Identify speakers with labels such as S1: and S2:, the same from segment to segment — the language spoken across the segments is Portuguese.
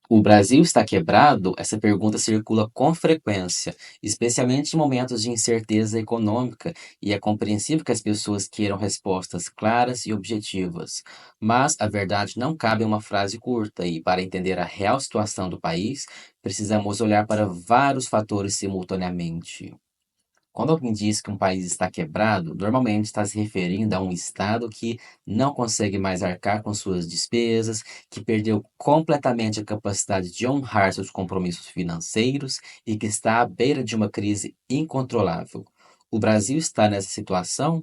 S1: O Brasil está quebrado? Essa pergunta circula com frequência, especialmente em momentos de incerteza econômica, e é compreensível que as pessoas queiram respostas claras e objetivas. Mas a verdade não cabe em uma frase curta, e para entender a real situação do país, precisamos olhar para vários fatores simultaneamente. Quando alguém diz que um país está quebrado, normalmente está se referindo a um estado que não consegue mais arcar com suas despesas, que perdeu completamente a capacidade de honrar seus compromissos financeiros e que está à beira de uma crise incontrolável. O Brasil está nessa situação?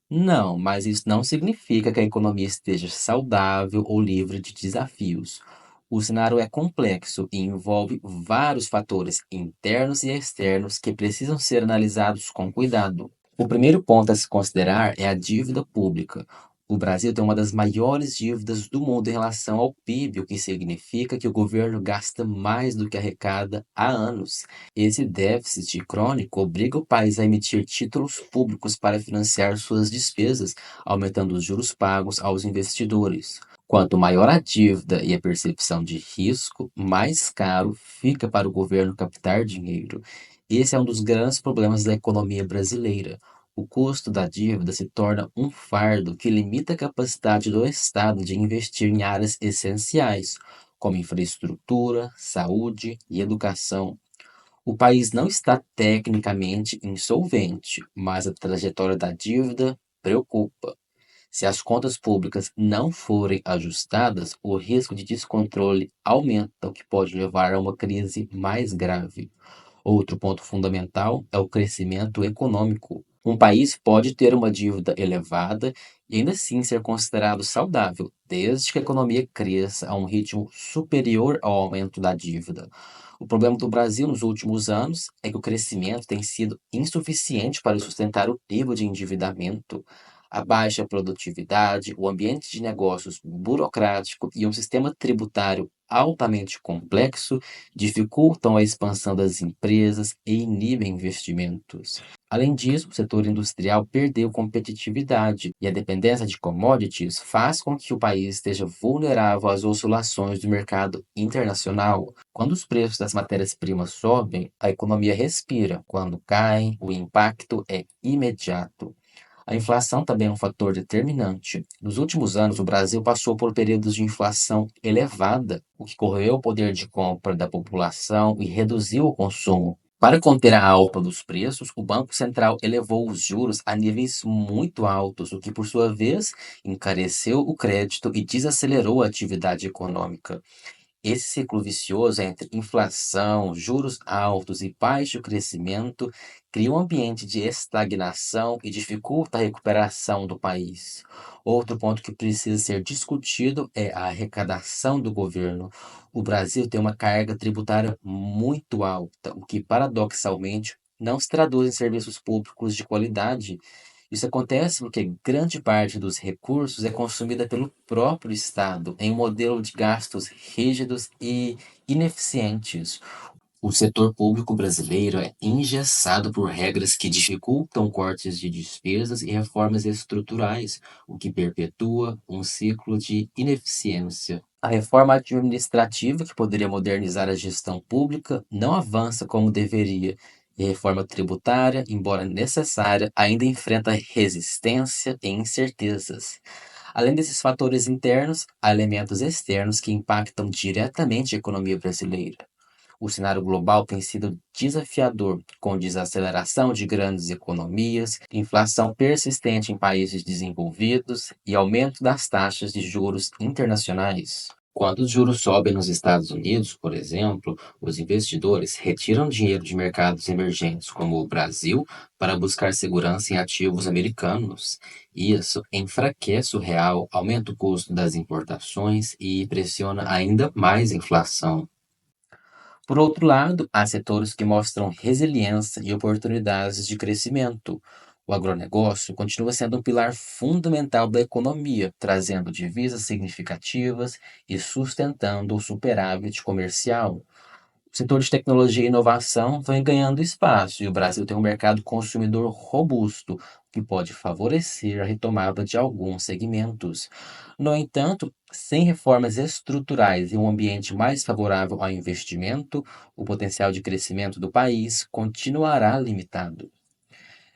S1: Não, mas isso não significa que a economia esteja saudável ou livre de desafios. O cenário é complexo e envolve vários fatores internos e externos que precisam ser analisados com cuidado. O primeiro ponto a se considerar é a dívida pública. O Brasil tem uma das maiores dívidas do mundo em relação ao PIB, o que significa que o governo gasta mais do que arrecada há anos. Esse déficit crônico obriga o país a emitir títulos públicos para financiar suas despesas, aumentando os juros pagos aos investidores. Quanto maior a dívida e a percepção de risco, mais caro fica para o governo captar dinheiro. Esse é um dos grandes problemas da economia brasileira. O custo da dívida se torna um fardo que limita a capacidade do Estado de investir em áreas essenciais, como infraestrutura, saúde e educação. O país não está tecnicamente insolvente, mas a trajetória da dívida preocupa. Se as contas públicas não forem ajustadas, o risco de descontrole aumenta, o que pode levar a uma crise mais grave. Outro ponto fundamental é o crescimento econômico. Um país pode ter uma dívida elevada e ainda assim ser considerado saudável, desde que a economia cresça a um ritmo superior ao aumento da dívida. O problema do Brasil nos últimos anos é que o crescimento tem sido insuficiente para sustentar o nível de endividamento. A baixa produtividade, o ambiente de negócios burocrático e um sistema tributário altamente complexo dificultam a expansão das empresas e inibem investimentos. Além disso, o setor industrial perdeu competitividade e a dependência de commodities faz com que o país esteja vulnerável às oscilações do mercado internacional. Quando os preços das matérias-primas sobem, a economia respira. Quando caem, o impacto é imediato. A inflação também é um fator determinante. Nos últimos anos, o Brasil passou por períodos de inflação elevada, o que corroeu o poder de compra da população e reduziu o consumo. Para conter a alta dos preços, o Banco Central elevou os juros a níveis muito altos, o que, por sua vez, encareceu o crédito e desacelerou a atividade econômica. Esse ciclo vicioso entre inflação, juros altos e baixo crescimento cria um ambiente de estagnação e dificulta a recuperação do país. Outro ponto que precisa ser discutido é a arrecadação do governo. O Brasil tem uma carga tributária muito alta, o que paradoxalmente não se traduz em serviços públicos de qualidade. Isso acontece porque grande parte dos recursos é consumida pelo próprio Estado, em um modelo de gastos rígidos e ineficientes. O setor público brasileiro é engessado por regras que dificultam cortes de despesas e reformas estruturais, o que perpetua um ciclo de ineficiência. A reforma administrativa, que poderia modernizar a gestão pública, não avança como deveria. E a reforma tributária, embora necessária, ainda enfrenta resistência e incertezas. Além desses fatores internos, há elementos externos que impactam diretamente a economia brasileira. O cenário global tem sido desafiador, com desaceleração de grandes economias, inflação persistente em países desenvolvidos e aumento das taxas de juros internacionais. Quando os juros sobem nos Estados Unidos, por exemplo, os investidores retiram dinheiro de mercados emergentes, como o Brasil, para buscar segurança em ativos americanos. Isso enfraquece o real, aumenta o custo das importações e pressiona ainda mais a inflação. Por outro lado, há setores que mostram resiliência e oportunidades de crescimento. O agronegócio continua sendo um pilar fundamental da economia, trazendo divisas significativas e sustentando o superávit comercial. O setor de tecnologia e inovação vem ganhando espaço e o Brasil tem um mercado consumidor robusto, que pode favorecer a retomada de alguns segmentos. No entanto, sem reformas estruturais e um ambiente mais favorável ao investimento, o potencial de crescimento do país continuará limitado.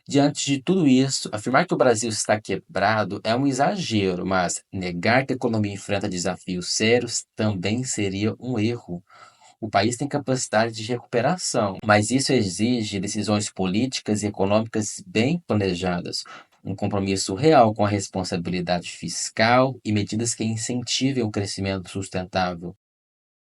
S1: Diante de tudo isso, afirmar que o Brasil está quebrado é um exagero, mas negar que a economia enfrenta desafios sérios também seria um erro. O país tem capacidade de recuperação, mas isso exige decisões políticas e econômicas bem planejadas, um compromisso real com a responsabilidade fiscal e medidas que incentivem o crescimento sustentável.